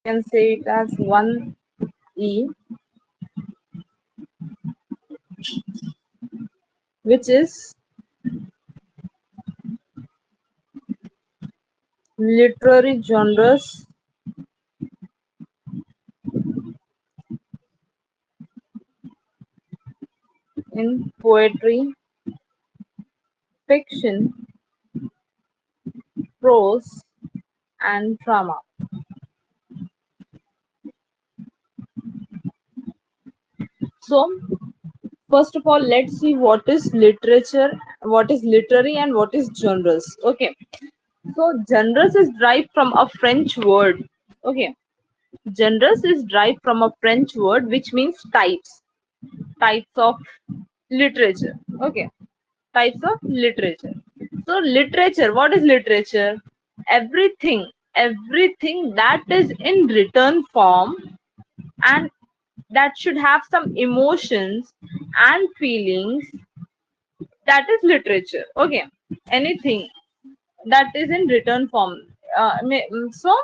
can say it as 1E, which is literary genres in poetry, fiction, prose, and drama. So, first of all, let's see what is literature, what is literary, and what is genres. Okay, so genres is derived from a French word. Okay, genres is derived from a French word which means types of literature. Okay, types of literature. So literature, what is literature? Everything that is in written form and that should have some emotions and feelings, that is literature. Okay, anything that is in written form. So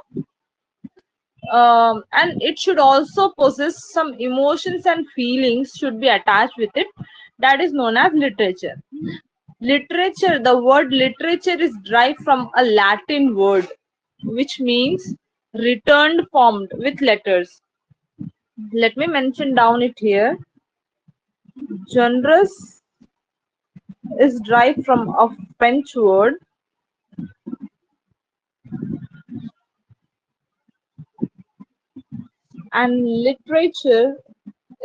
and it should also possess some emotions and feelings should be attached with it. That is known as literature. Literature, the word literature is derived from a Latin word which means returned formed with letters. Let me mention down it here. Genres is derived from a French word and literature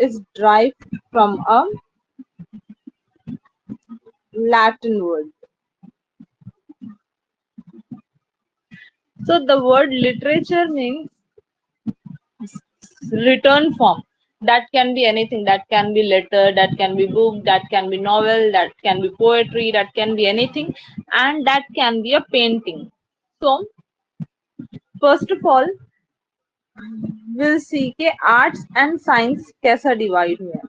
is derived from a Latin word. So the word literature means written form. That can be anything. That can be letter, that can be book, that can be novel, that can be poetry, that can be anything, and that can be a painting. So first of all, we'll see कि arts and science कैसा divide हुआ है.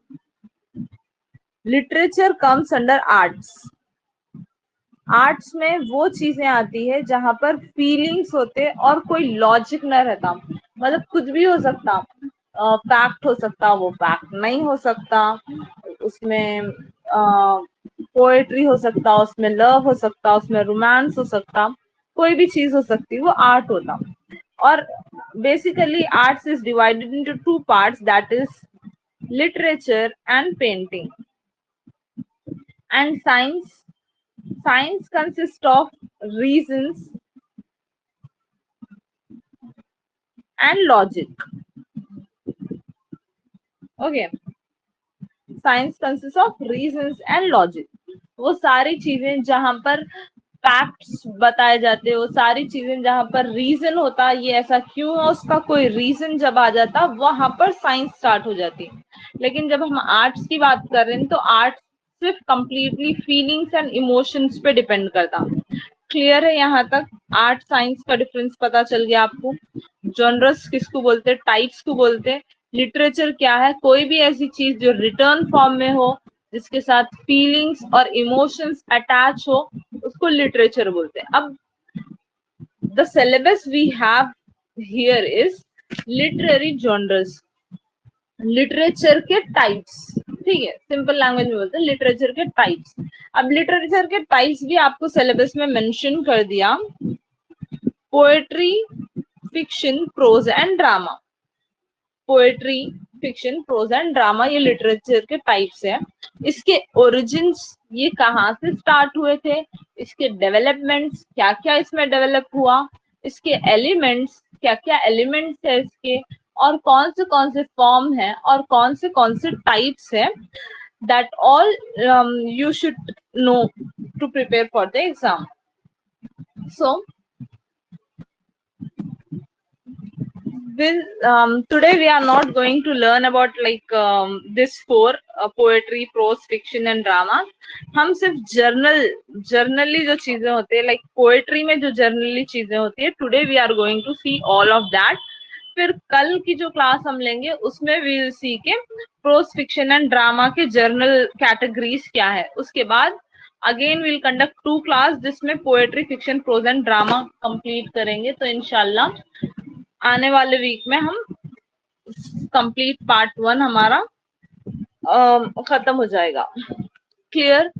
Literature comes under arts. Arts में वो चीजें आती है जहां पर फीलिंग्स होते और कोई लॉजिक न रहता. मतलब कुछ भी हो सकता, फैक्ट हो सकता, वो फैक्ट नहीं हो सकता, उसमें पोएट्री हो सकता, उसमें लव हो सकता, उसमें रोमांस हो सकता, कोई भी चीज हो सकती, वो आर्ट होता. और basically arts is divided into two parts, that is literature and painting. And science consists of reasons and logic. Okay, science consists of reasons and logic. वो सारी चीजें जहां पर फैक्ट्स बताए जाते हैं, वो सारी चीजें जहां पर रीजन होता है, ये ऐसा क्यों है, उसका कोई रीजन जब आ जाता, वहां पर साइंस स्टार्ट हो जाती है. लेकिन जब हम आर्ट्स की बात कर रहे हैं तो आर्ट्स सिर्फ कंप्लीटली फीलिंग्स एंड इमोशंस पे डिपेंड करता. क्लियर है यहाँ तक? आर्ट साइंस का डिफरेंस पता चल गया आपको. जॉनरस किसको बोलते हैं, टाइप्स को बोलते हैं. लिटरेचर क्या है? कोई भी ऐसी चीज जो रिटर्न फॉर्म में हो, जिसके साथ फीलिंग्स और इमोशंस अटैच हो, उसको लिटरेचर बोलते हैं. अब the syllabus we have here is literary genres, literature के टाइप्स. ठीक है, सिंपल लैंग्वेज में बोलते हैं लिटरेचर के टाइप्स. अब लिटरेचर के टाइप्स भी आपको सिलेबस में मेंशन कर दिया. Poetry, fiction, prose and drama. Poetry, fiction, prose and drama, ये लिटरेचर के टाइप्स है. इसके ओरिजिन्स, ये कहाँ से स्टार्ट हुए थे, इसके डेवलपमेंट्स, क्या क्या इसमें डेवलप हुआ, इसके एलिमेंट्स, क्या क्या एलिमेंट्स है इसके, और कौन से फॉर्म है और कौन से टाइप्स है, that all you should know to prepare for the exam. So today we are not going to learn about like this four poetry, prose, fiction and drama. हम सिर्फ जर्नली जो चीजें होती है, लाइक पोएट्री में जो generally चीजें होती है, today we are going to see all of that. फिर कल की जो क्लास हम लेंगे उसमें वी विल सी के प्रोज, फिक्शन एंड ड्रामा के जर्नल कैटेगरीज क्या है. उसके बाद अगेन विल कंडक्ट 2 क्लास जिसमें poetry, fiction, prose and drama complete करेंगे. तो इंशाल्लाह आने वाले वीक में हम कंप्लीट पार्ट 1 हमारा खत्म हो जाएगा। क्लियर?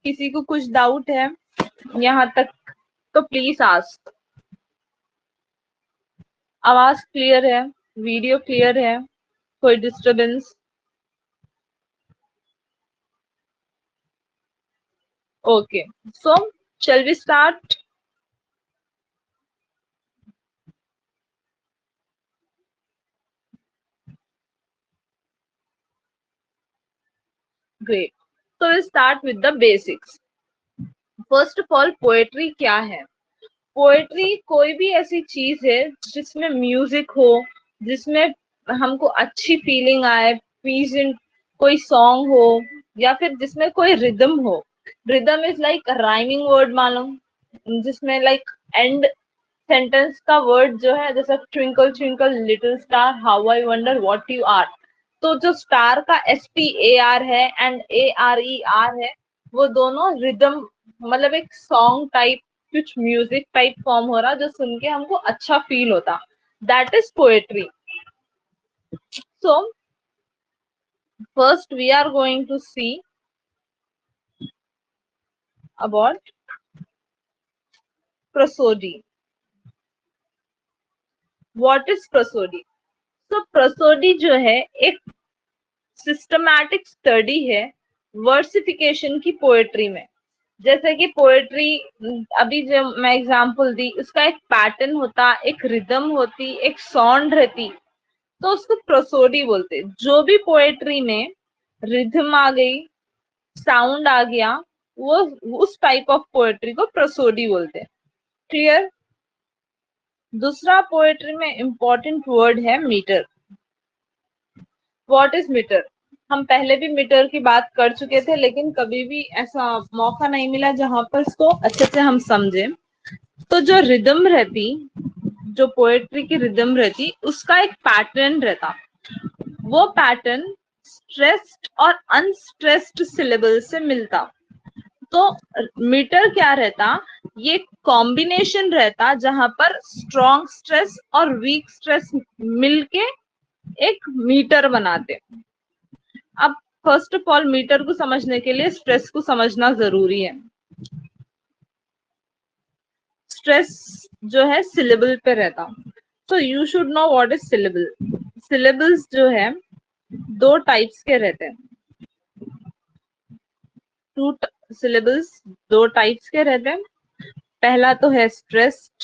किसी को कुछ डाउट है यहाँ तक तो प्लीज आस्क। आवाज क्लियर है? वीडियो क्लियर है? कोई disturbance? Okay, so shall we start? Great. So we'll start with the basics. First of all poetry क्या है? पोएट्री कोई भी ऐसी चीज है जिसमें म्यूजिक हो, जिसमें हमको अच्छी फीलिंग आए, पीसेंट कोई सॉन्ग हो, या फिर जिसमें कोई रिदम हो। Rhythm is like rhyming word मालूम, जिसमें लाइक एंड सेंटेंस का वर्ड जो है, जैसे twinkle twinkle little star how I wonder what you are. तो जो स्टार का STAR है एंड ARER है, वो दोनों रिदम, मतलब एक सॉन्ग टाइप, कुछ म्यूजिक टाइप फॉर्म हो रहा जो सुन के हमको अच्छा फील होता, that is poetry. So first we are going to see about prosody. What is prosody? तो प्रोसोडी जो है एक सिस्टमैटिक स्टडी है वर्सिफिकेशन की पोएट्री में। जैसे कि पोएट्री, अभी जो मैं एग्जांपल दी, उसका एक पैटर्न होता, एक रिदम होती, एक साउंड रहती, तो उसको प्रोसोडी बोलते। जो भी पोएट्री में रिदम आ गई, साउंड आ गया, वो उस टाइप ऑफ पोएट्री को प्रोसोडी बोलते। क्लियर? दूसरा पोएट्री में इंपॉर्टेंट वर्ड है मीटर। What is metre? हम पहले भी मीटर की बात कर चुके थे, लेकिन कभी भी ऐसा मौका नहीं मिला जहां पर इसको अच्छे से हम समझे। तो जो रिदम रहती, जो पोएट्री की रिदम रहती, उसका एक पैटर्न रहता। वो पैटर्न स्ट्रेस्ड और अनस्ट्रेस्ड सिलेबल से मिलता। तो मीटर क्या रहता? ये कॉम्बिनेशन रहता जहां पर स्ट्रॉन्ग स्ट्रेस और वीक स्ट्रेस मिलके एक मीटर बनाते। अब फर्स्ट ऑफ ऑल मीटर को समझने के लिए स्ट्रेस को समझना जरूरी है। स्ट्रेस जो है सिलेबल पे रहता, तो you should know what is syllable. Syllables जो है दो टाइप्स के रहते हैं। टू सिलेबल्स दो टाइप्स के रहते हैं। पहला तो है स्ट्रेस्ड,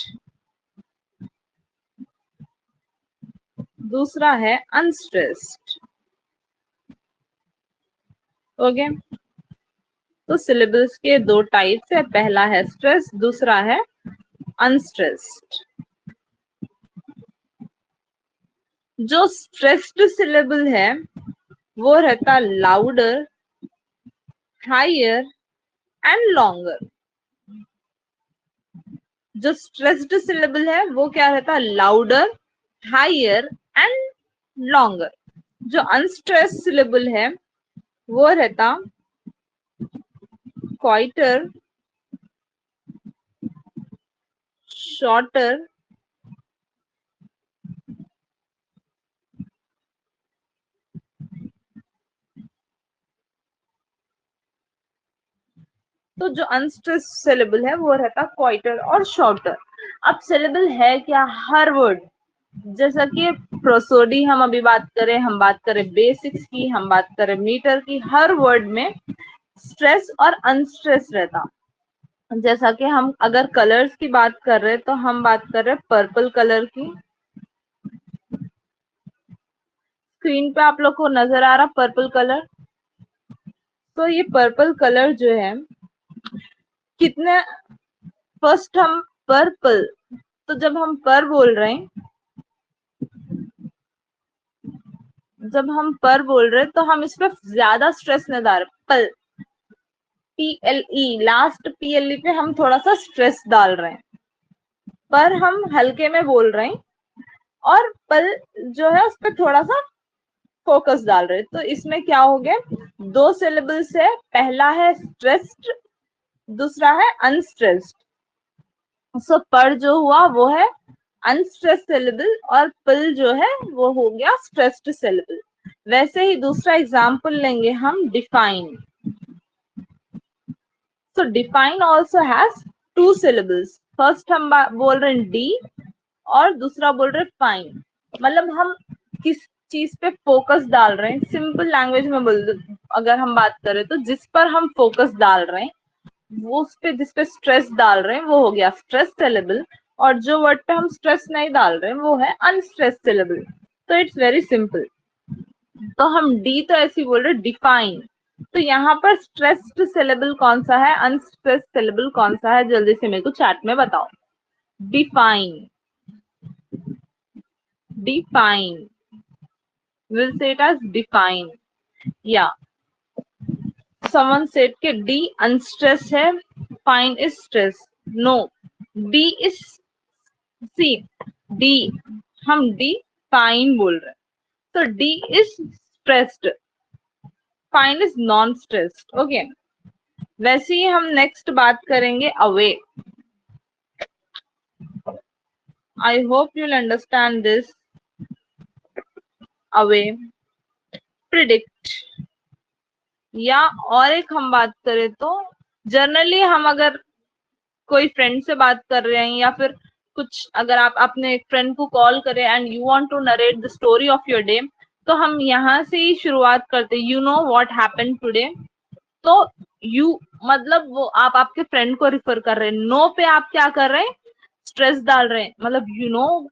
दूसरा है अनस्ट्रेस्ड। ओके, तो सिलेबल्स के दो टाइप्स है, पहला है स्ट्रेस, दूसरा है अनस्ट्रेस्ड। जो स्ट्रेस्ड सिलेबल है वो रहता लाउडर, हायर एंड लॉन्गर। जो स्ट्रेस्ड सिलेबल है वो क्या रहता? Louder, higher and longer. जो अनस्ट्रेस्ड सिलेबल है वो रहता क्वाइटर, शॉर्टर तो जो अनस्ट्रेस्ड सिलेबल है वो रहता क्वाइटर और शॉर्टर। अब सिलेबल है क्या? हर वर्ड, जैसा कि प्रोसोडी हम अभी बात करें, हम बात करें बेसिक्स की, हम बात करें मीटर की, हर वर्ड में स्ट्रेस और अनस्ट्रेस रहता। जैसा कि हम अगर कलर्स की बात कर रहे हैं तो हम बात कर रहे हैं पर्पल कलर की। स्क्रीन पे आप लोग को नजर आ रहा पर्पल कलर? तो ये पर्पल कलर जो है कितने, फर्स्ट हम पर्पल, तो जब हम पर बोल रहे हैं, जब हम पर बोल रहे हैं तो हम इस पे ज्यादा स्ट्रेस नहीं डाल रहे। पल, PLE, लास्ट PLE पे हम थोड़ा सा स्ट्रेस डाल रहे हैं, पर हम हल्के में बोल रहे हैं, और पल जो है उस पर थोड़ा सा फोकस डाल रहे हैं। तो इसमें क्या हो गया? दो सिलेबल्स है, पहला है स्ट्रेस्ड, दूसरा है अनस्ट्रेस्ड। सो पर जो हुआ वो है अनस्ट्रेस सिलेबल और पिल जो है वो हो गया स्ट्रेस्ड सिलेबल। वैसे ही दूसरा एग्जाम्पल लेंगे हम, define. So define also has two syllables. First हम बोल रहे हैं डी और दूसरा बोल रहे हैं फाइन। मतलब हम किस चीज पे फोकस डाल रहे हैं, सिंपल लैंग्वेज में बोल दो, अगर हम बात करें तो जिस पर हम फोकस डाल रहे हैं वो उस पे, जिस पे स्ट्रेस डाल रहे हैं वो हो गया स्ट्रेस सिलेबल, और जो वर्ड पे हम स्ट्रेस नहीं डाल रहे हैं वो है अनस्ट्रेस सिलेबल। तो इट्स वेरी सिंपल। तो हम डी तो ऐसे ही बोल रहे डिफाइन। तो यहाँ पर स्ट्रेस्ड सिलेबल कौन सा है, अनस्ट्रेस सिलेबल कौन सा है, जल्दी से मेरे को चैट में बताओ। Define, define, will say it as define. या someone said कि D unstressed है, fine is stress. No, D is, see, D, हम D fine बोल रहे हैं, तो D is stressed, fine is non stressed. Okay, वैसे ही हम नेक्स्ट बात करेंगे away. I hope you'll understand this. Away, predict, या और एक हम बात करें तो जनरली हम अगर कोई फ्रेंड से बात कर रहे हैं या फिर कुछ, अगर आप अपने एक फ्रेंड को कॉल करें and you want to narrate the story of your day, तो हम यहाँ से ही शुरुआत करते हैं, you know what happened today. तो यू मतलब वो आप आपके फ्रेंड को रिफर कर रहे हैं, नो पे आप क्या कर रहे हैं, स्ट्रेस डाल रहे हैं, मतलब यू नो,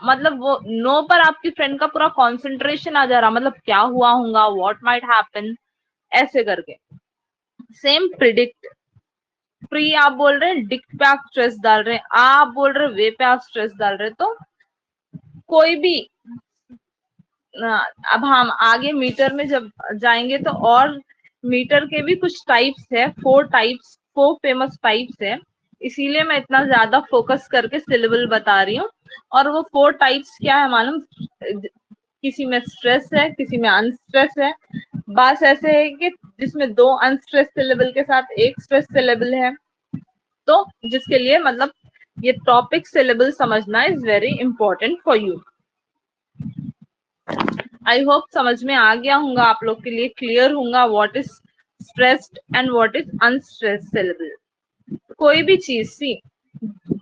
मतलब वो नो पर आपकी फ्रेंड का पूरा कॉन्सेंट्रेशन आ जा रहा, मतलब क्या हुआ होगा, व्हाट माइट हैपन, ऐसे करके। सेम प्रिडिक्ट, प्री आप बोल रहे हैं, डिक्ट पे आप स्ट्रेस डाल रहे हैं, आप बोल रहे हैं वे पे आप स्ट्रेस डाल रहे हैं। तो कोई भी, अब हम आगे मीटर में जब जाएंगे तो और मीटर के भी कुछ टाइप्स है, 4 टाइप्स, 4 फेमस टाइप्स है, इसीलिए मैं इतना ज्यादा फोकस करके सिलेबल बता रही हूँ। और वो 4 टाइप्स क्या है मालूम, किसी में स्ट्रेस है, किसी में अनस्ट्रेस है। बात ऐसे है कि जिसमें 2 अनस्ट्रेस सिलेबल के साथ 1 स्ट्रेस सिलेबल है। तो जिसके लिए मतलब ये टॉपिक सिलेबल समझना is very important for you. I hope समझ में आ गया होगा, आप लोग के लिए क्लियर होगा what is stressed and what is unstressed syllable. कोई भी चीज, सी,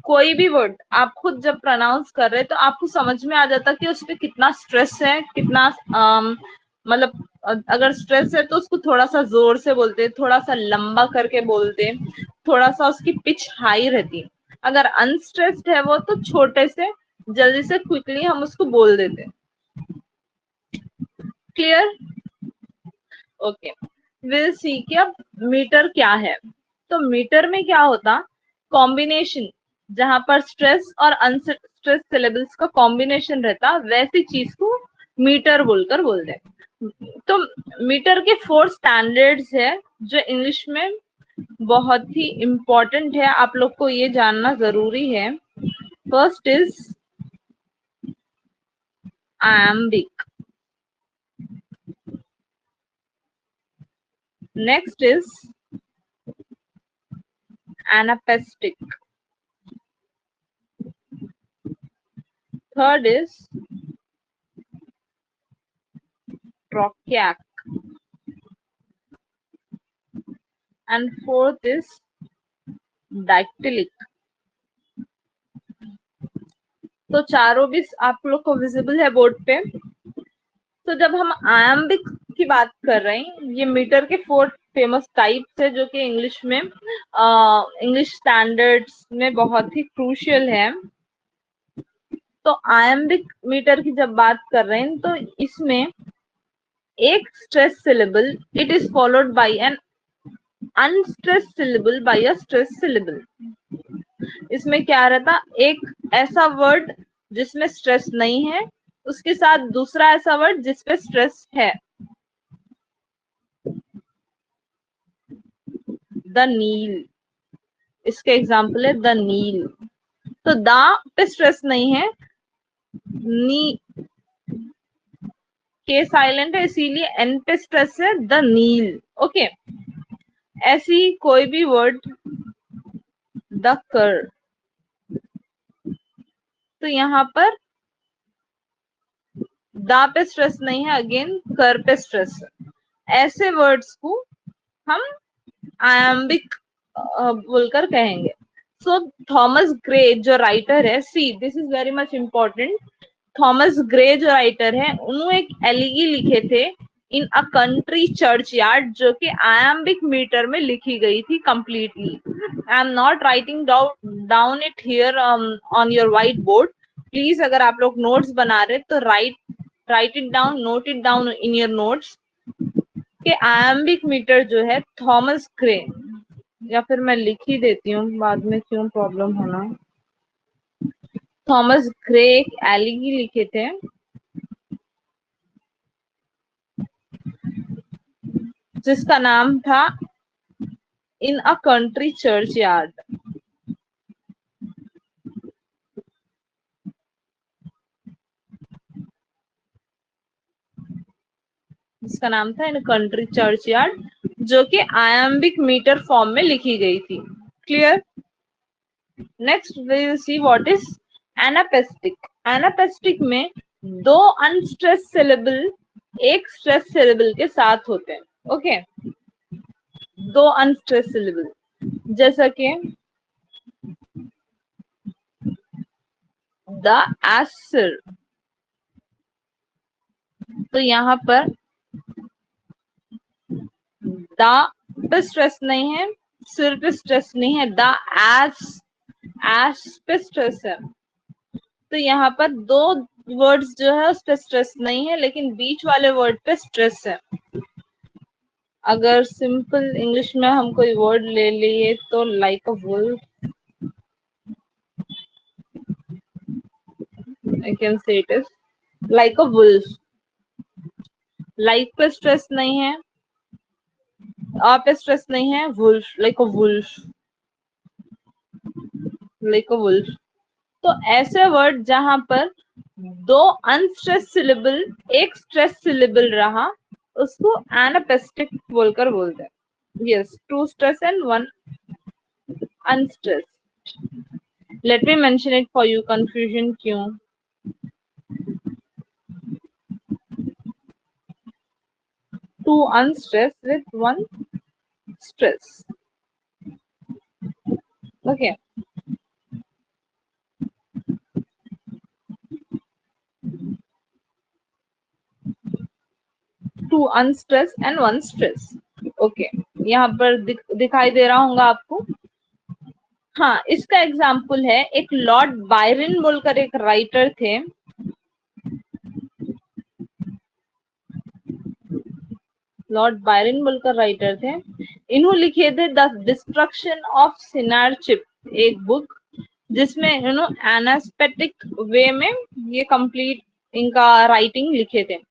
कोई भी वर्ड आप खुद जब प्रोनाउंस कर रहे हैं तो आपको समझ में आ जाता कि उस पर कितना स्ट्रेस है, कितना मतलब अगर स्ट्रेस है तो उसको थोड़ा सा जोर से बोलते हैं, थोड़ा सा लंबा करके बोलते हैं, थोड़ा सा उसकी पिच हाई रहती है। अगर अनस्ट्रेस्ड है वो तो छोटे से, जल्दी से, क्विकली हम उसको बोल देते हैं। क्लियर? ओके, विल सी कि अब मीटर क्या है। तो मीटर में क्या होता, कॉम्बिनेशन, जहां पर स्ट्रेस और अनस्ट्रेस सिलेबल्स का कॉम्बिनेशन रहता, वैसी चीज को मीटर बोलकर बोल दे। तो मीटर के 4 स्टैंडर्ड्स है जो इंग्लिश में बहुत ही इंपॉर्टेंट है, आप लोग को ये जानना जरूरी है। First is iambic, next is anapestic, third is trochaic, and fourth is dactylic। तो चारों भी आप लोग को विजिबल है बोर्ड पे। तो जब हम आयम्बिक की बात कर रहे हैं, ये मीटर के 4 फेमस टाइप्स है जो कि इंग्लिश में इंग्लिश स्टैंडर्ड्स में बहुत ही क्रूशियल है। तो आयम्बिक मीटर की जब बात कर रहे हैं तो इसमें एक stress syllable, it is followed by an unstress syllable by a stress syllable. इसमें क्या रहता, एक ऐसा वर्ड जिसमें स्ट्रेस नहीं है, उसके साथ दूसरा ऐसा वर्ड जिसपे स्ट्रेस है। द नील, इसके एग्जाम्पल है द नील। तो दा पे स्ट्रेस नहीं है, नी के साइलेंट है, इसीलिए एन पे स्ट्रेस है, द नील। ओके, ऐसी कोई भी वर्ड, द कर, तो यहाँ पर दा पे स्ट्रेस नहीं है, अगेन कर पे स्ट्रेस है। ऐसे वर्ड्स को हम आयम्बिक बोलकर कहेंगे। सो थॉमस ग्रे जो राइटर है, सी this is very much important. Thomas Gray जो राइटर है, उन्होंने एक एलिगी लिखे थे इन अ कंट्री चर्च यार्ड, जो कि आयम्बिक मीटर में लिखी गई थी completely. I am not writing down it here on your white board. Please अगर आप लोग नोट्स बना रहे तो right it down, note it down in your notes कि आयम्बिक मीटर जो है थॉमस ग्रे, या फिर मैं लिख ही देती हूँ, बाद में क्यों प्रॉब्लम होना। थॉमस ग्रे एक एलिगी लिखे थे जिसका नाम था इन अ कंट्री चर्च यार्ड। जिसका नाम था इन कंट्री चर्च यार्ड, जो कि आयम्बिक मीटर फॉर्म में लिखी गई थी। Clear? Next we will see what is anapestic. Anapestic में दो अनस्ट्रेस सिलेबल एक स्ट्रेस सिलेबल के साथ होते हैं। ओके, दो अनस्ट्रेस सिलेबल, जैसा कि द एसर। तो यहाँ पर द पे स्ट्रेस नहीं है, सिर पे स्ट्रेस नहीं है, द एस पे स्ट्रेस है। तो यहाँ पर दो वर्ड्स जो है उस पे स्ट्रेस नहीं है, लेकिन बीच वाले वर्ड पे स्ट्रेस है। अगर सिंपल इंग्लिश में हम कोई वर्ड ले लिए तो like a wolf, I can say it is like a wolf. Like पे स्ट्रेस नहीं है, पे स्ट्रेस नहीं है, wolf, like a wolf, like a wolf. तो ऐसे वर्ड जहां पर दो अनस्ट्रेस सिलेबल एक स्ट्रेस सिलेबल रहा, उसको एनापेस्टिक बोलकर बोलते हैं। Yes, two stress and one unstress. Let me mention it for you, confusion क्यों। Two unstress with one stress. Okay, two unstress and one stress. Okay, यहाँ पर दिखाई दे रहा होगा आपको। हाँ, इसका एग्जाम्पल है, एक लॉर्ड बायरन बोलकर एक राइटर थे। लॉर्ड बायरन बोलकर राइटर थे, इन्होंने लिखे थे द डिस्ट्रक्शन ऑफ सिनारशिप, एक बुक जिसमें एनास्पेटिक वे में ये कंप्लीट इनका राइटिंग लिखे थे।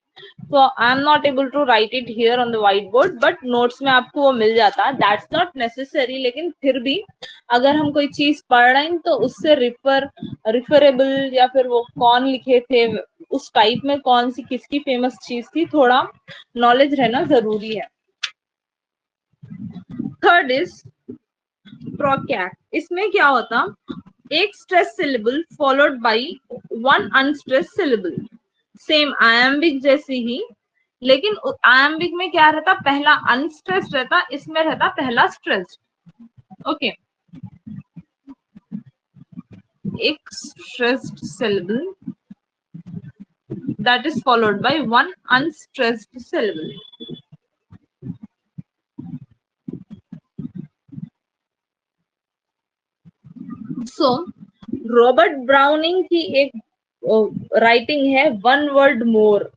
तो I am not able to write it here on the white board, but notes में आपको वो मिल जाता है। दैट्स नॉट नेसेसरी, लेकिन फिर भी अगर हम कोई चीज पढ़ रहे हैं तो उससे रिफरेबल, या फिर वो कौन लिखे थे, उस टाइप में कौन सी किसकी फेमस चीज थी, थोड़ा नॉलेज रहना जरूरी है। Third is trochaic. इसमें क्या होता, एक stress syllable followed by one unstress syllable, same iambic जैसी ही, लेकिन आयम्बिक में क्या रहता, पहला अनस्ट्रेस्ड रहता, इसमें रहता पहला स्ट्रेस्ड। ओके, एक stressed syllable that is followed by one unstressed syllable. So Robert Browning की एक राइटिंग है, one word more.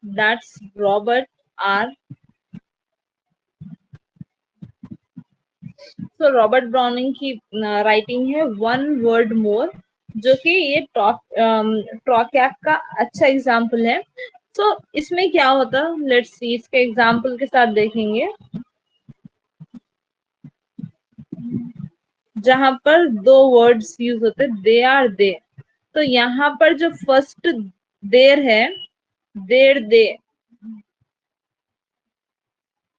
That's Robert R. तो रॉबर्ट ब्राउनिंग की राइटिंग है वन वर्ड मोर, जो कि ये ट्रॉकैक का अच्छा एग्जाम्पल है। तो इसमें क्या होता, लेट्स सी, इसके एग्जाम्पल के साथ देखेंगे। जहां पर दो वर्ड्स यूज होते, दे आर दे, तो यहाँ पर जो फर्स्ट देर है, there they,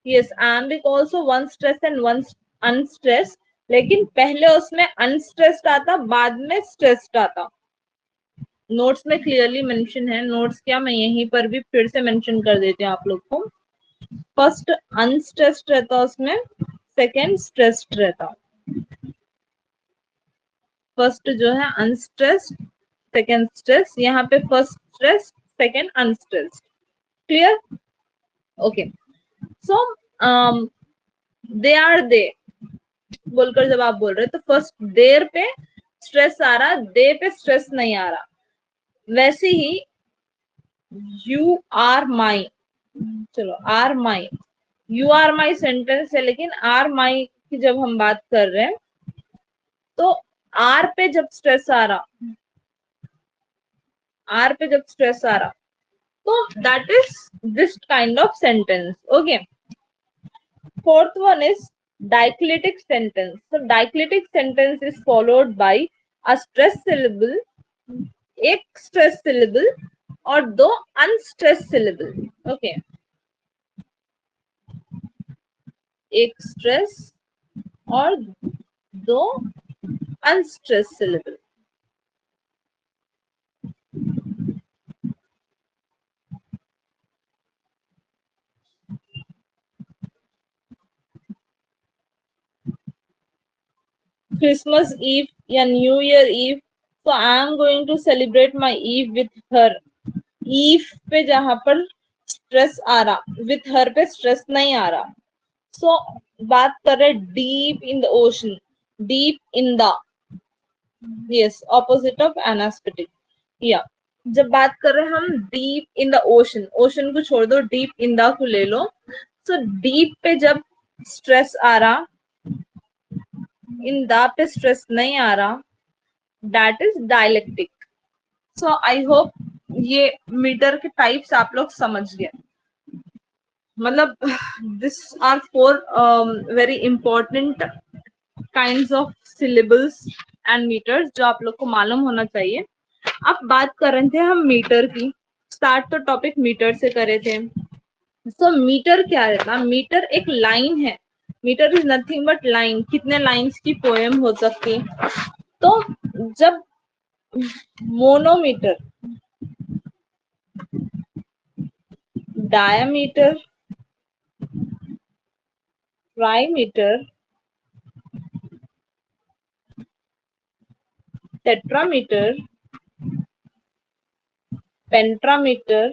yes, iambic also one stress and one unstress, लेकिन पहले उसमें अनस्ट्रेस्ड आता, बाद में स्ट्रेस्ड आता। नोट्स में क्लियरली मेंशन है, नोट्स क्या मैं यहीं पर भी फिर से मेंशन कर देती हूँ आप लोग को। फर्स्ट अनस्ट्रेस्ड रहता उसमें, सेकेंड स्ट्रेस्ड रहता। फर्स्ट जो है अनस्ट्रेस्ड, सेकेंड स्ट्रेस, यहाँ पे first stress, second unstressed. Clear? Okay. So they are they बोलकर जब आप बोल रहे हो, तो फर्स्ट देर पे स्ट्रेस आ रहा, दे पे स्ट्रेस नहीं आ रहा। वैसे ही यू आर माई, चलो are my, you are my sentence है, लेकिन आर माई की जब हम बात कर रहे हैं, तो आर पे जब स्ट्रेस आ रहा, आर पे जब स्ट्रेस आ रहा, तो that is this kind of sentence. Okay. Fourth one is diacritic sentence. So diacritic sentence is followed by a stress syllable, एक stress syllable और दो unstressed syllable. Okay. एक stress और दो unstressed syllable. Christmas Eve या New Year Eve, so I am going to celebrate my Eve with her. Eve पे जहां पर स्ट्रेस आ रहा, with her पे स्ट्रेस नहीं आ रहा। सो बात कर रहे deep in the ocean, deep in the, yes, opposite of anapestic. या जब बात कर रहे हैं हम deep in the ocean, ocean को छोड़ दो, डीप इन द को ले लो। सो डीप पे जब स्ट्रेस आ रहा, इन द पे स्ट्रेस नहीं आ रहा, that is dialectic. So I hope ये मीटर के टाइप्स आप लोग समझ गए। मतलब this are four very important kinds of syllables and metres जो आप लोग को मालूम होना चाहिए। अब बात कर रहे थे हम मीटर की, स्टार्ट तो टॉपिक मीटर से करे थे। सो मीटर क्या रहता, मीटर एक लाइन है, metre is nothing but line. कितने लाइंस की पोएम हो सकती है? तो जब monometer, dimeter, trimeter, tetrameter, pentameter,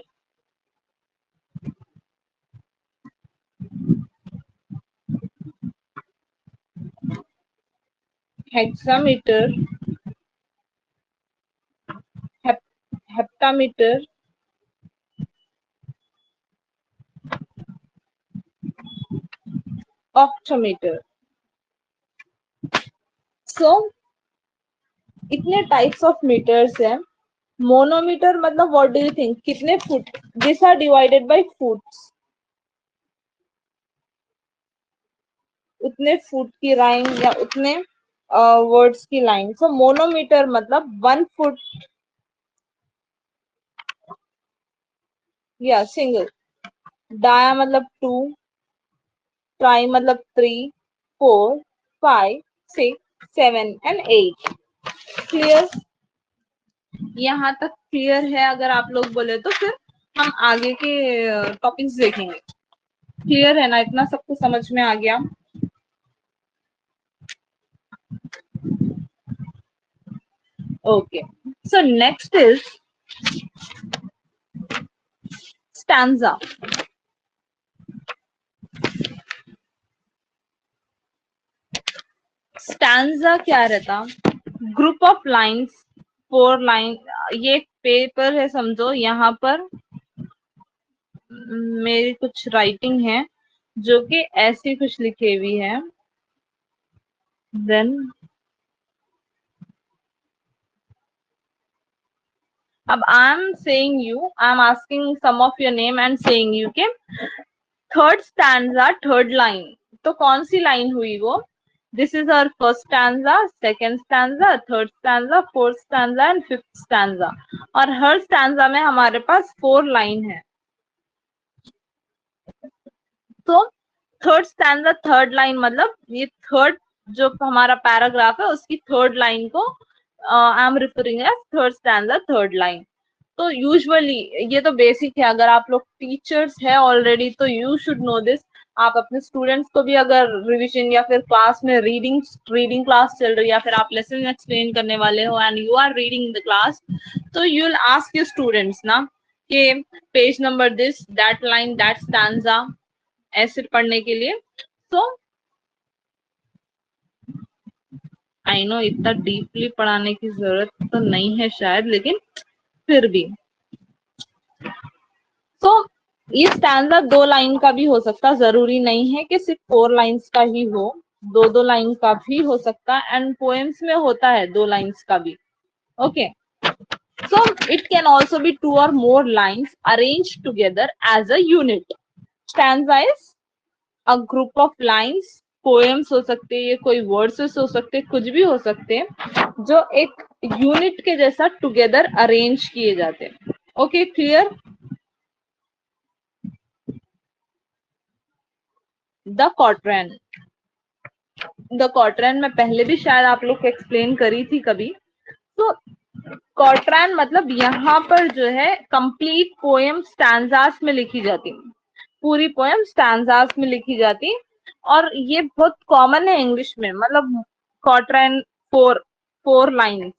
hexameter, heptameter, octameter. So इतने टाइप्स ऑफ मीटर्स हैं। मोनोमीटर मतलब व्हाट डू यू थिंक, कितने foot? This are divided by foots, उतने फुट की लाइन या उतने वर्ड्स की लाइन। सो मोनोमीटर मतलब 1 फुट या सिंगल। डाया मतलब 2, ट्राई मतलब 3, 4, 5, 6, 7 एंड 8। क्लियर? यहाँ तक क्लियर है? अगर आप लोग बोले तो फिर हम आगे के टॉपिक्स देखेंगे। क्लियर है ना? इतना सबको समझ में आ गया? Okay. So next is stanza. Stanza क्या रहता? Group of lines, 4 line. ये एक पेपर है समझो, यहाँ पर मेरी कुछ राइटिंग है जो कि ऐसी कुछ लिखी हुई है। देन अब I am saying you, I am asking some of your name and saying you के थर्ड स्टैंजा, थर्ड लाइन, तो कौन सी लाइन हुई वो? This is our first stanza, second stanza, third stanza, fourth stanza and fifth stanza. और हर stanza में हमारे पास 4 लाइन है। तो थर्ड स्टैंजा थर्ड लाइन मतलब ये थर्ड जो हमारा पैराग्राफ है उसकी थर्ड लाइन को I am referring as third stanza third line. तो यूजुअली ये तो बेसिक है, अगर आप लोग टीचर्स है ऑलरेडी तो यू शुड नो दिस। आप अपने स्टूडेंट्स को भी अगर रिविजन या फिर क्लास में रीडिंग रीडिंग क्लास चल रही है या फिर आप लेसन एक्सप्लेन करने वाले हो and you are reading the class, तो you will ask your students ना कि page number this, that line, that stanza, ऐसे पढ़ने के लिए। तो आई नो इतना डीपली पढ़ाने की जरूरत तो नहीं है शायद, लेकिन फिर भी। तो ये स्टैंडा 2 लाइन का भी हो सकता, जरूरी नहीं है कि सिर्फ 4 लाइंस का ही हो, 2-2 लाइन का भी हो सकता, एंड पोएम्स में होता है 2 लाइंस का भी। Okay, so it can also be 2 or more lines arranged together as a unit. Stanza is a group of lines, poems हो सकते हैं, ये कोई वर्सेस हो सकते हैं, कुछ भी हो सकते हैं जो एक यूनिट के जैसा टुगेदर अरेंज किए जाते हैं। Okay, clear? The quadrant, the quadrant में पहले भी शायद आप लोग को एक्सप्लेन करी थी कभी। तो क्वाड्रेंट मतलब यहाँ पर जो है कंप्लीट पोएम स्टैंजास में लिखी जाती, पूरी पोएम स्टैंजास में लिखी जाती। और ये बहुत कॉमन है इंग्लिश में, मतलब क्वाड्रेंट 4 लाइन्स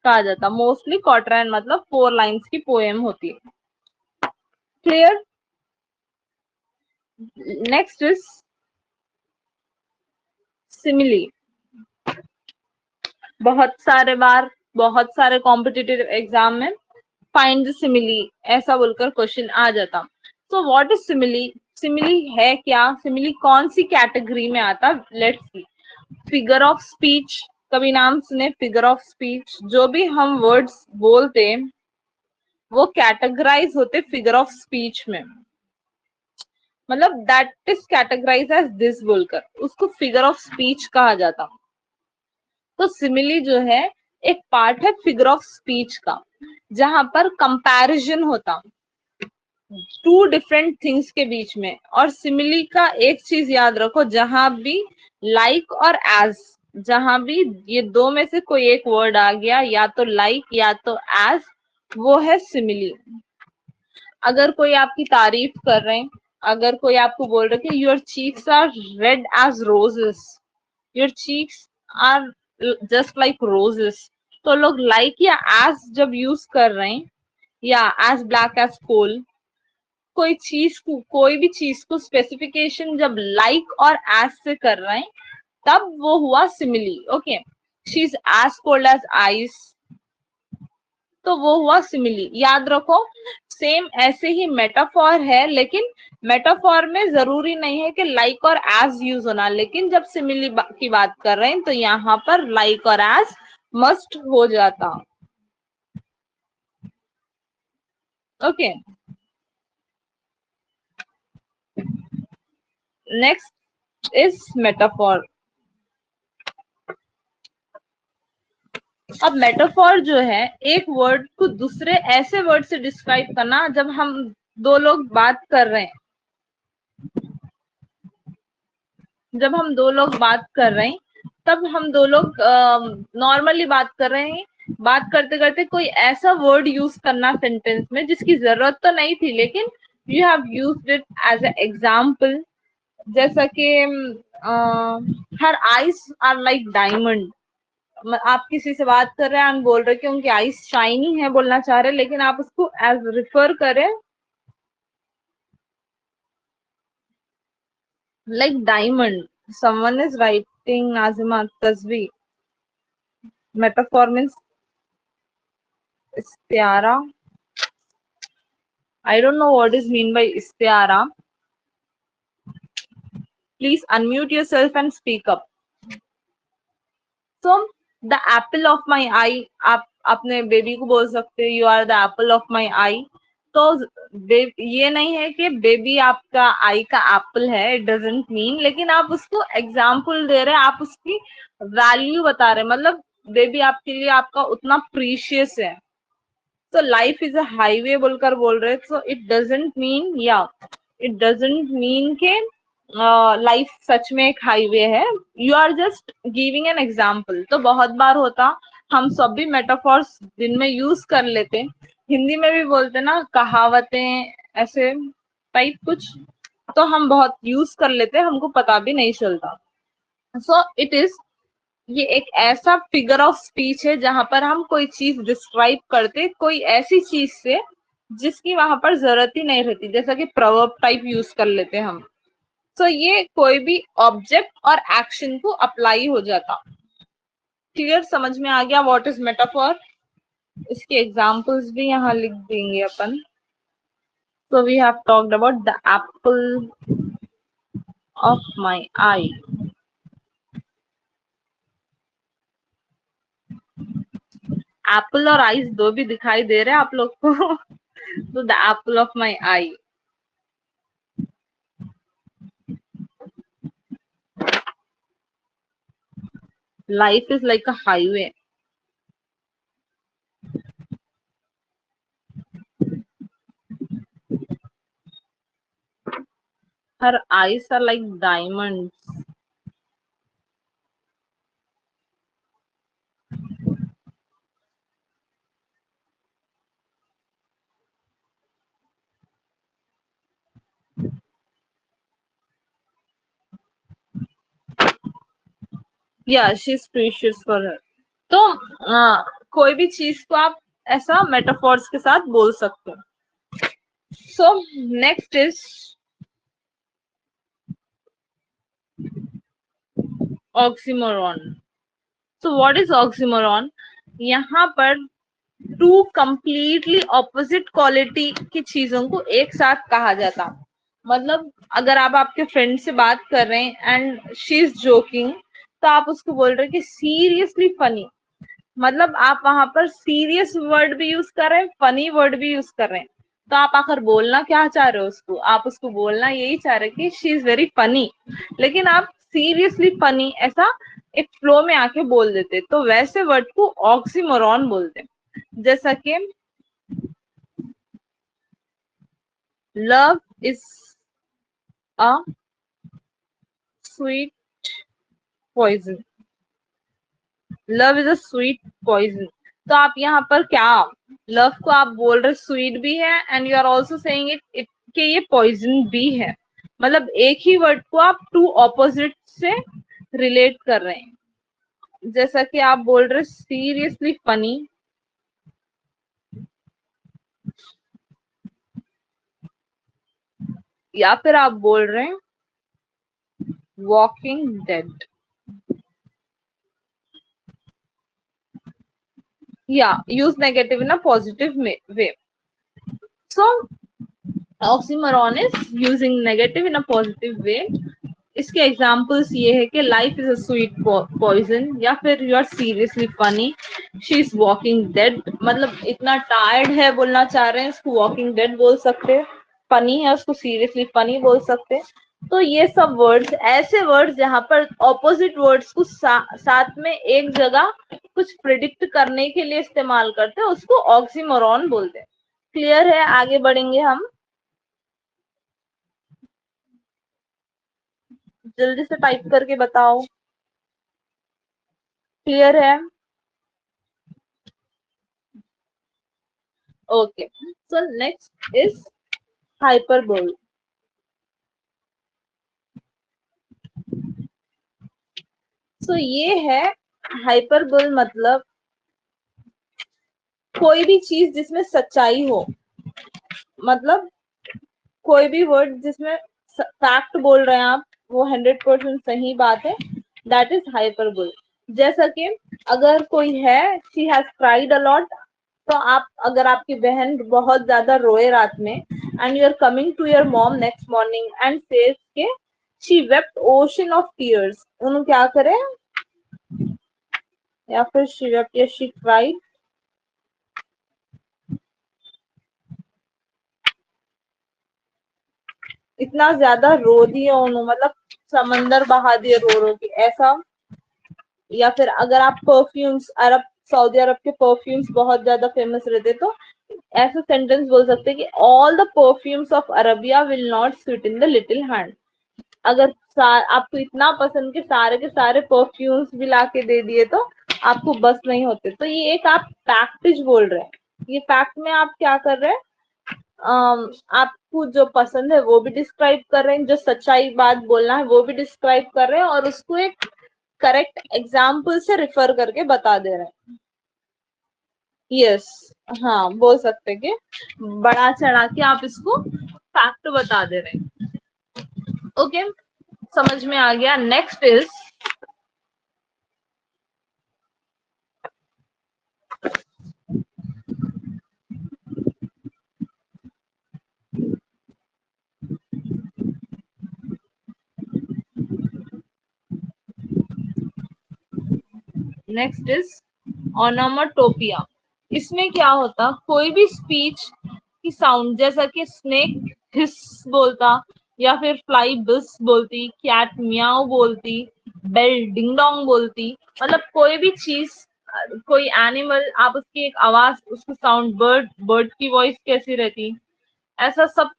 कहा जाता, मोस्टली क्वाड्रेंट मतलब 4 लाइन्स की पोएम होती है। क्लियर? Next is simile. बहुत सारे कॉम्पिटिटिव एग्जाम में फाइंड द सिमिली ऐसा बोलकर क्वेश्चन आ जाता। So what is simile? Simile है क्या? सिमिली कौन सी कैटेगरी में आता? Let's see. Figure of speech, कभी नाम सुने फिगर ऑफ स्पीच? जो भी हम वर्ड्स बोलते वो कैटेगराइज होते फिगर ऑफ स्पीच में, मतलब that is categorise as this बोलकर उसको फिगर ऑफ स्पीच कहा जाता। तो सिमिली जो है एक पार्ट है फिगर ऑफ स्पीच का, जहां पर कंपैरिजन होता 2 डिफरेंट थिंग्स के बीच में। और सिमिली का एक चीज याद रखो, जहां भी लाइक और एज, जहां भी ये 2 में से कोई एक वर्ड आ गया, या तो लाइक या तो एज, वो है सिमिली। अगर कोई आपकी तारीफ कर रहे हैं, अगर कोई आपको बोल रहे कि your cheeks are red as roses, your cheeks are just like roses, तो लोग लाइक या एज जब यूज कर रहे हैं, या एज ब्लैक एज कोल, कोई चीज को, कोई भी चीज को स्पेसिफिकेशन जब लाइक और एज से कर रहे हैं तब वो हुआ simile. Okay, she is as cold as ice, तो वो हुआ सिमिली। याद रखो, सेम ऐसे ही मेटाफॉर है, लेकिन मेटाफॉर में जरूरी नहीं है कि लाइक और एज यूज होना, लेकिन जब सिमिली की बात कर रहे हैं तो यहाँ पर लाइक और एज मस्ट हो जाता। Okay, next is metaphor. अब मेटाफॉर जो है एक वर्ड को दूसरे ऐसे वर्ड से डिस्क्राइब करना, जब हम 2 लोग बात कर रहे हैं, जब हम 2 लोग बात कर रहे हैं तब हम 2 लोग नॉर्मली बात कर रहे हैं, बात करते करते कोई ऐसा वर्ड यूज करना सेंटेंस में जिसकी जरूरत तो नहीं थी, लेकिन you have used it as a example. जैसा कि her eyes are like diamond, आप किसी से बात कर रहे हैं एंड बोल रहे कि उनकी आईज शाइनी है बोलना चाह रहे हैं, लेकिन आप उसको एज रिफर करें like diamond. Someone is writing नाजिमा तस्वी, मेटाफॉर मीन्स इस्तियारा। I don't know what is mean by istiara. Please unmute yourself and speak up. So the apple of my eye, अपने बेबी को बोल सकते हो you are the apple of my eye. तो ये नहीं है कि बेबी आपका आई का एप्पल है, इट डजेंट मीन, लेकिन आप उसको एग्जाम्पल दे रहे हैं, आप उसकी वैल्यू बता रहे हैं, मतलब बेबी आपके लिए आपका उतना प्रीशियस है। तो लाइफ इज अ हाईवे बोलकर बोल रहे, सो इट डजेंट मीन, या इट डजेंट मीन के लाइफ सच में एक हाईवे है। You are just giving an example. तो बहुत बार होता, हम सब भी मेटाफॉर्स दिन में यूज कर लेते, हिंदी में भी बोलते ना कहावतें ऐसे टाइप कुछ, तो हम बहुत यूज कर लेते, हमको पता भी नहीं चलता। सो इट इज, ये एक ऐसा फिगर ऑफ स्पीच है जहां पर हम कोई चीज डिस्क्राइब करते कोई ऐसी चीज से जिसकी वहां पर जरूरत ही नहीं रहती, जैसा कि प्रवर्ब टाइप यूज कर लेते हम। तो ये कोई भी ऑब्जेक्ट और एक्शन को अप्लाई हो जाता। क्लियर, समझ में आ गया व्हाट इज मेटाफॉर? इसके एग्जांपल्स भी यहाँ लिख देंगे अपन। So we have talked about the apple of my eye. Apple और आइस दो भी दिखाई दे रहे हैं आप लोग को? तो the apple of my I. Life is like a highway. Her eyes are like diamonds. Yeah, she's precious for her. तो कोई भी चीज को आप ऐसा मेटाफोर्स के साथ बोल सकते हो। सो next is oxymoron. So what is oxymoron? यहाँ पर टू कंप्लीटली ऑपोजिट क्वालिटी की चीजों को एक साथ कहा जाता। मतलब अगर आप आपके फ्रेंड से बात कर रहे हैं एंड शी इज जोकिंग, तो आप उसको बोल रहे हैं कि सीरियसली फनी, मतलब आप वहां पर सीरियस वर्ड भी यूज कर रहे हैं, फनी वर्ड भी यूज कर रहे हैं। तो आप आखिर बोलना क्या चाह रहे हो उसको? आप उसको बोलना यही चाह रहे कि शी इज वेरी फनी, लेकिन आप सीरियसली फनी ऐसा एक फ्लो में आके बोल देते, तो वैसे वर्ड को ऑक्सीमोरॉन बोलते हैं। जैसा कि love is a sweet poison. Love is a sweet poison. तो आप यहाँ पर क्या, लव को आप बोल रहे स्वीट भी है and you are also saying it कि ये पॉइजन भी है। मतलब एक ही वर्ड को आप टू ऑपोजिट से रिलेट कर रहे हैं। जैसा कि आप बोल रहे सीरियसली फनी, या फिर आप बोल रहे हैं वॉकिंग डेड, या use negative in a positive way. So oxymoron is using negative in a positive way. इसके एग्जाम्पल्स ये है कि life is a sweet poison, या फिर you are seriously funny, she is walking dead, मतलब इतना tired है बोलना चाह रहे हैं, इसको वॉकिंग डेड बोल सकते हैं। फनी है उसको सीरियसली फनी बोल सकते हैं। तो ये सब वर्ड्स, ऐसे वर्ड्स जहां पर ऑपोजिट वर्ड्स को साथ में एक जगह कुछ प्रिडिक्ट करने के लिए इस्तेमाल करते हैं, उसको ऑक्सीमोरॉन बोलते हैं। क्लियर है? आगे बढ़ेंगे हम। जल्दी से टाइप करके बताओ, क्लियर है? Okay, so next is hyperbole. सो ये है हाइपरबोल, मतलब कोई भी चीज जिसमें सच्चाई हो, मतलब कोई भी वर्ड जिसमें फैक्ट बोल रहे हैं आप, वो 100% सही बात है, दैट इज हाइपरबोल। जैसा कि अगर कोई है she has cried a lot, तो आप, अगर आपकी बहन बहुत ज्यादा रोए रात में and you are coming to your mom next morning and says के she wept ocean of tears, उन्होंने क्या करे, या फिर शी वेप्ट या शी क्राइड, इतना ज्यादा रो दिए उन्होंने, मतलब समंदर बहा दिए रो रो के, ऐसा। या फिर अगर आप परफ्यूम्स, अरब सऊदी अरब के परफ्यूम्स बहुत ज्यादा फेमस रहते, तो ऐसा सेंटेंस बोल सकते हैं कि all the perfumes of Arabia will not sweet in the little hand. अगर आपको इतना पसंद के सारे परफ्यूम्स भी ला के दे दिए तो आपको बस नहीं होते। तो ये एक आप फैक्टिज बोल रहे हैं। ये फैक्ट में आप क्या कर रहे हैं, आपको जो पसंद है वो भी डिस्क्राइब कर रहे हैं, जो सच्चाई बात बोलना है वो भी डिस्क्राइब कर रहे हैं, और उसको एक करेक्ट एग्जाम्पल से रिफर करके बता दे रहे हैं। यस, हाँ बोल सकते कि बढ़ा चढ़ा के आप इसको फैक्ट बता दे रहे हैं। ओके, समझ में आ गया। Next is next is onomatopoeia. इसमें क्या होता, कोई भी स्पीच की साउंड, जैसा कि स्नेक हिस बोलता, या फिर फ्लाई बिस बोलती, कैट मियाओ बोलती, बेल डिंग डोंग बोलती, मतलब कोई भी चीज, कोई एनिमल, आप उसकी एक आवाज, उसकी साउंड, बर्ड बर्ड की वॉइस कैसी रहती, ऐसा सब,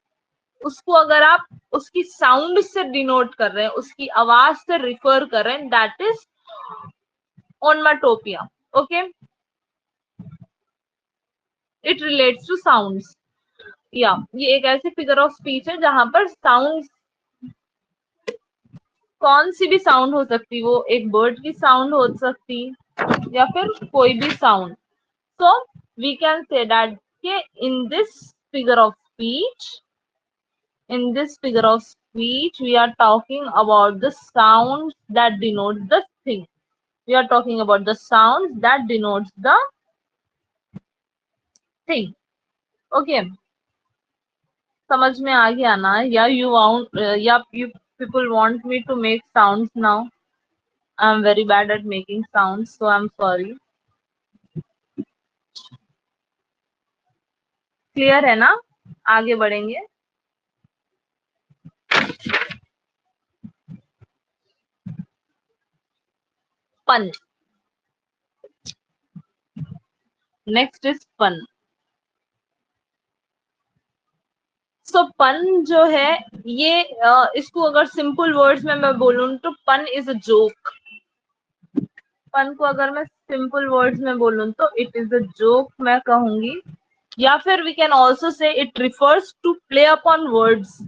उसको अगर आप उसकी साउंड से डिनोट कर रहे हैं, उसकी आवाज से रिफर कर रहे हैं, that is onomatopoeia. Okay, it relates to sounds. या ये एक ऐसी फिगर ऑफ स्पीच है जहां पर साउंड, कौन सी भी साउंड हो सकती, वो एक बर्ड की साउंड हो सकती, या फिर कोई भी sound. So we can say that के in this figure of speech, in this figure of speech, we are talking about the sounds that denotes the thing. We are talking about the sounds that denotes the thing. Okay, समझ में आ गया ना? या you want, या you people want me to make sounds now? I'm very bad at making sounds, so I'm sorry. Clear है ना? आगे बढ़ेंगे। पन, नेक्स्ट इज पन। सो पन जो है, ये इसको अगर सिंपल वर्ड्स में मैं बोलूं तो पन इज अ जोक। फन को अगर मैं सिंपल वर्ड्स में बोलूं तो इट इज अ जोक मैं कहूंगी। या फिर we can also say it refers to play upon words,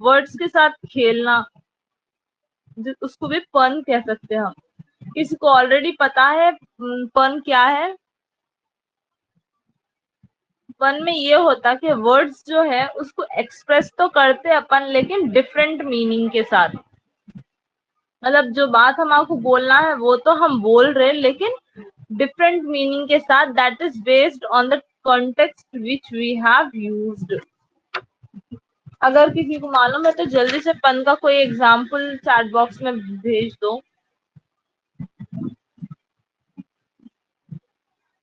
words के साथ खेलना, उसको भी फन कह सकते हैं हम। किसी को ऑलरेडी पता है फन क्या है? फन में ये होता कि वर्ड्स जो है उसको एक्सप्रेस तो करते अपन, लेकिन डिफरेंट मीनिंग के साथ। मतलब जो बात हम आपको बोलना है वो तो हम बोल रहे हैं, लेकिन डिफरेंट मीनिंग के साथ, that is based on the context which we have used. अगर किसी को मालूम है तो जल्दी से पन का कोई एग्जांपल चैट बॉक्स में भेज दो।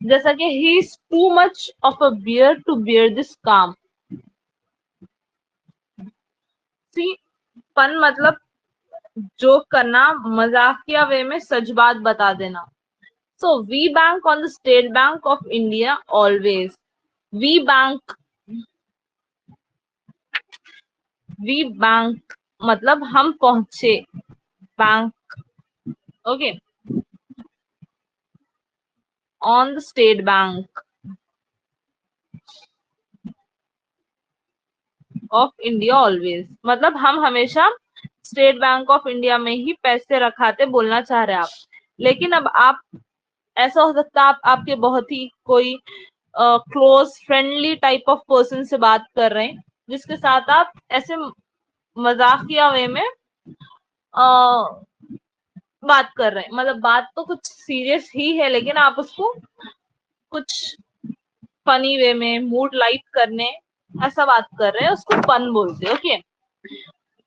जैसा कि he is too much of a bear to bear this काम। सी, पन मतलब जोक करना, मजाकिया वे में सच बात बता देना। So we bank on the State Bank of India always. We bank, we bank मतलब हम पहुंचे, bank. Okay, on the State Bank of India always, मतलब हम हमेशा स्टेट बैंक ऑफ इंडिया में ही पैसे रखाते, बोलना चाह रहे हैं आप। लेकिन अब आप, ऐसा हो सकता है आप आपके बहुत ही कोई close friendly type of person से बात कर रहे हैं, जिसके साथ आप ऐसे मजाकिया वे में बात कर रहे हैं। मतलब बात तो कुछ सीरियस ही है, लेकिन आप उसको कुछ फनी वे में, मूड लाइट करने ऐसा बात कर रहे हैं, उसको फन बोलते हैं। Okay,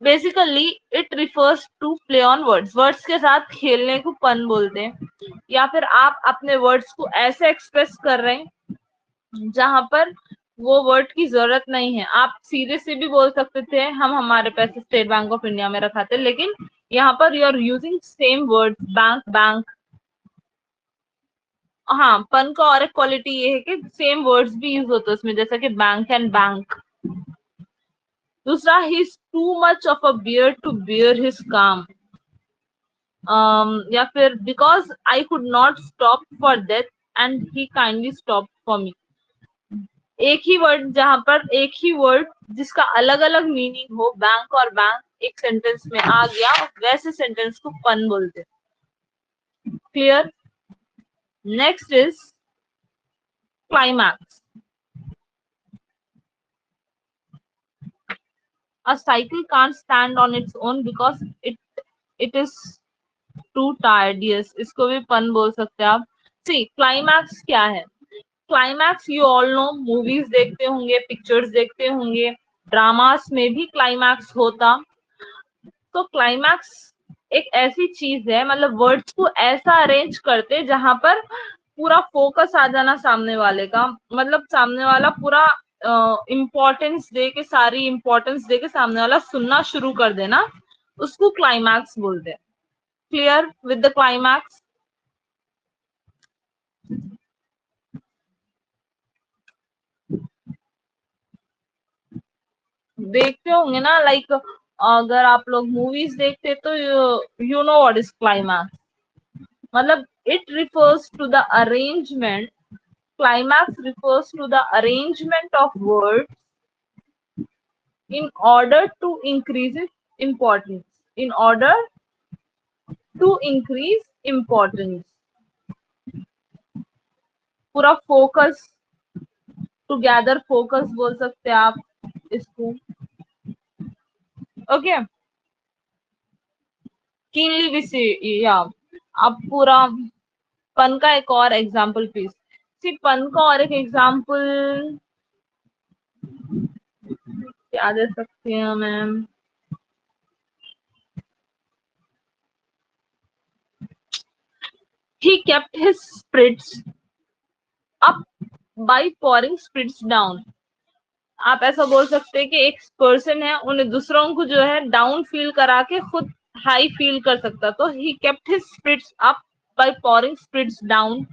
basically it refers to play on words, words के साथ खेलने को फन बोलते हैं। या फिर आप अपने वर्ड्स को ऐसे एक्सप्रेस कर रहे हैं जहां पर वो वर्ड की जरूरत नहीं है। आप सीरियसली भी बोल सकते थे हम हमारे पैसे स्टेट बैंक ऑफ इंडिया में रखाते, लेकिन यहाँ पर you are using same word bank bank. हाँ, पन का और एक क्वालिटी ये है कि सेम वर्ड्स भी यूज होते हैं उसमें, जैसा कि बैंक एंड बैंक। दूसरा, he is too much of a bear to bear his काम। या फिर because I could not stop for death and he kindly stop for me. एक ही वर्ड, जहां पर एक ही वर्ड जिसका अलग अलग मीनिंग हो, बैंक और बैंक एक सेंटेंस में आ गया, वैसे सेंटेंस को पन बोलते। Clear? Next is climax. A cycle can't stand on its own because it is too tired. Yes, इसको भी पन बोल सकते हैं आप। सी क्लाइमैक्स क्या है? Climax you all know, movies देखते होंगे, पिक्चर्स देखते होंगे, ड्रामास में भी क्लाइमैक्स होता। तो क्लाइमैक्स एक ऐसी चीज है, मतलब वर्ड्स को ऐसा अरेंज करते जहां पर पूरा फोकस आ जाना सामने वाले का, मतलब सामने वाला पूरा इम्पोर्टेंस दे के, सारी इम्पोर्टेंस दे के सामने वाला सुनना शुरू कर देना, उसको क्लाइमैक्स बोलते हैं। Clear with the climax? देखते होंगे ना, लाइक अगर आप लोग मूवीज देखते तो you know what is climax. मतलब it refers to the arrangement, climax refers to the arrangement of words in order to increase its importance, in order to increase importance। पूरा फोकस, टू गैदर फोकस बोल सकते हैं आप इसको। Okay, keenly भी सी, या आप पूरा पन का एक और एग्जाम्पल प्लीज। सी पन का और एक एग्जाम्पल क्या दे सकती हैं ma'am? He kept his spirits up by pouring spirits down। आप ऐसा बोल सकते हैं कि एक पर्सन है, उन्हें दूसरों को जो है डाउन फील करा के खुद हाई फील कर सकता। तो he kept his spirits up by pouring spirits down.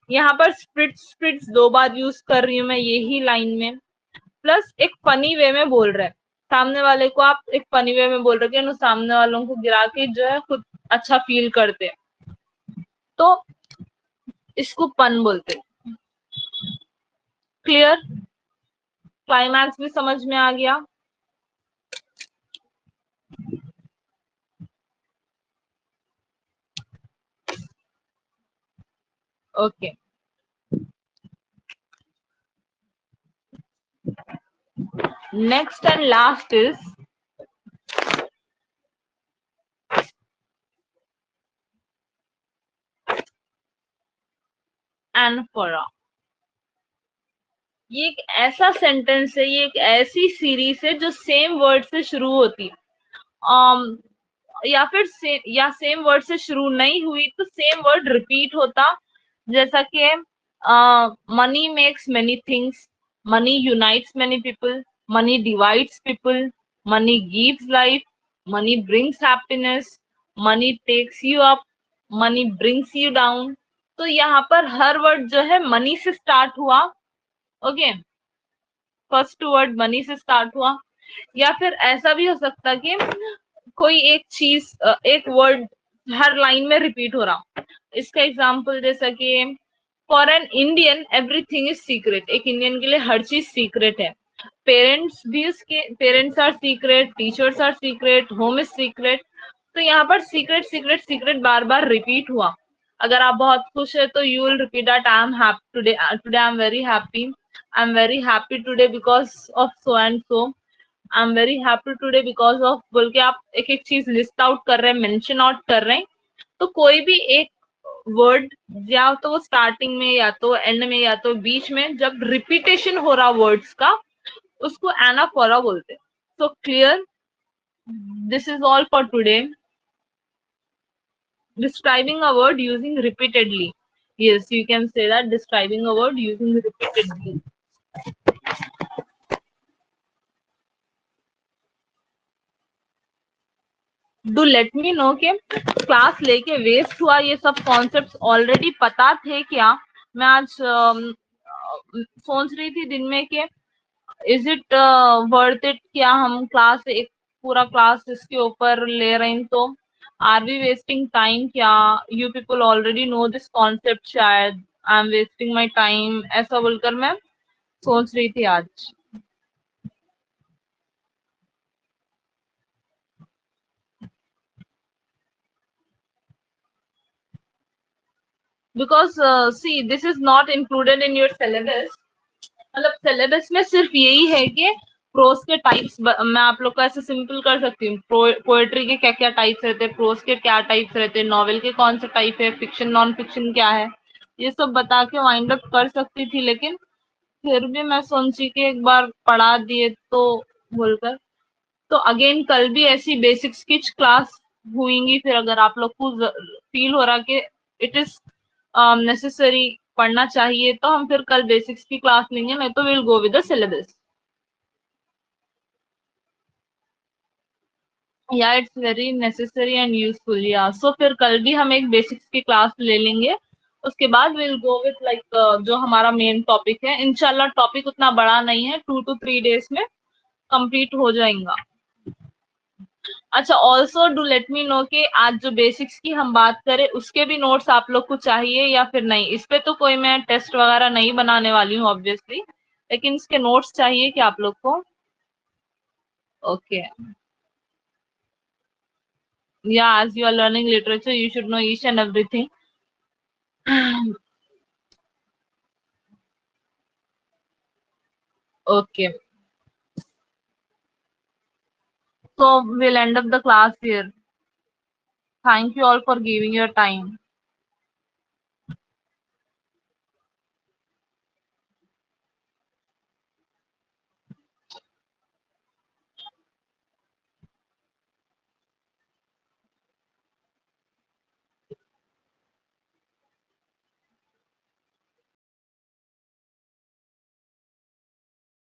यहाँ पर स्पिरिट्स स्पिरिट्स दो बार यूज कर रही हूँ मैं यही लाइन में, प्लस एक फनी वे में बोल रहे हैं सामने वाले को, आप एक फनी वे में बोल रहे हैं, सामने वालों को गिरा के जो है खुद अच्छा फील करते हैं, तो इसको पन बोलते। क्लियर? क्लाइमैक्स भी समझ में आ गया? Okay, next and last is anaphora. ये एक ऐसा सेंटेंस है, ये एक ऐसी सीरीज है जो सेम वर्ड से शुरू होती है, या फिर सेम वर्ड से शुरू नहीं हुई तो सेम वर्ड रिपीट होता। जैसा कि money makes many things, money unites many people, money divides people, money gives life, money brings happiness, money takes you up, money brings you down. तो यहाँ पर हर वर्ड जो है मनी से स्टार्ट हुआ। ओके, फर्स्ट वर्ड मनी से start हुआ। या फिर ऐसा भी हो सकता कि कोई एक चीज, एक वर्ड हर लाइन में रिपीट हो रहा। इसका एग्जांपल जैसा कि for an Indian everything is secret. एक इंडियन के लिए हर चीज सीक्रेट है। पेरेंट्स भी, उसके parents are secret, teachers are secret, home is secret. तो यहाँ पर सीक्रेट सीक्रेट सीक्रेट बार बार रिपीट हुआ। अगर आप बहुत खुश है तो you will repeat that I am happy today, today I am very happy, I am very happy today because of so and so, I am very happy today because of, बोल के आप एक एक चीज लिस्ट आउट कर रहे हैं, mention out कर रहे हैं। तो कोई भी एक वर्ड, या तो वो स्टार्टिंग में या तो एंड में या तो बीच में, जब रिपीटेशन हो रहा वर्ड्स का, उसको एनाफोरा बोलते हैं। So clear? This is all for today. Describing a word using repeatedly. Yes, you can say that, describing a word using repeatedly. Do let me know कि क्लास लेके वेस्ट हुआ, ये सब कॉन्सेप्ट्स ऑलरेडी पता थे क्या? मैं आज सोच रही थी दिन में कि इज इट वर्थ इट, क्या हम क्लास एक पूरा क्लास इसके ऊपर ले रहे हैं, तो आर वी वेस्टिंग टाइम क्या? You people already know this concept, शायद I am wasting my time, ऐसा बोलकर मैं सोच रही थी आज। Because see this is not included in your syllabus. मतलब सिलेबस में सिर्फ यही है कि प्रोज के टाइप्स, मैं आप लोग को ऐसे सिंपल कर सकती हूँ, पोएट्री के क्या क्या टाइप्स रहते हैं, प्रोज के क्या टाइप्स रहते हैं, नॉवेल के कौन से टाइप है, फिक्शन नॉन फिक्शन क्या है, ये सब बता के वाइंड अप कर सकती थी, लेकिन फिर भी मैं सोची कि एक बार पढ़ा दिए तो बोलकर। तो अगेन कल भी ऐसी बेसिक्स की क्लास हुईंगी, फिर अगर आप लोग को फील हो रहा कि इट इज नेसेसरी पढ़ना चाहिए, तो हम फिर कल बेसिक्स की क्लास लेंगे, नहीं तो will go with the syllabus. या it's very necessary and useful, या सो फिर कल भी हम एक बेसिक्स की क्लास ले लेंगे। उसके बाद विल गो विथ लाइक जो हमारा मेन टॉपिक है। इंशाल्लाह टॉपिक उतना बड़ा नहीं है, 2 to 3 days में कंप्लीट हो जाएगा। अच्छा, also do let me know कि आज जो बेसिक्स की हम बात करें उसके भी नोट्स आप लोग को चाहिए या फिर नहीं? इस पे तो कोई मैं टेस्ट वगैरह नहीं बनाने वाली हूँ ऑब्वियसली, लेकिन इसके नोट्स चाहिए कि आप लोग को? ओके, या as you are learning literature you should know each and everything. Okay, so we'll end up the class here. Thank you all for giving your time.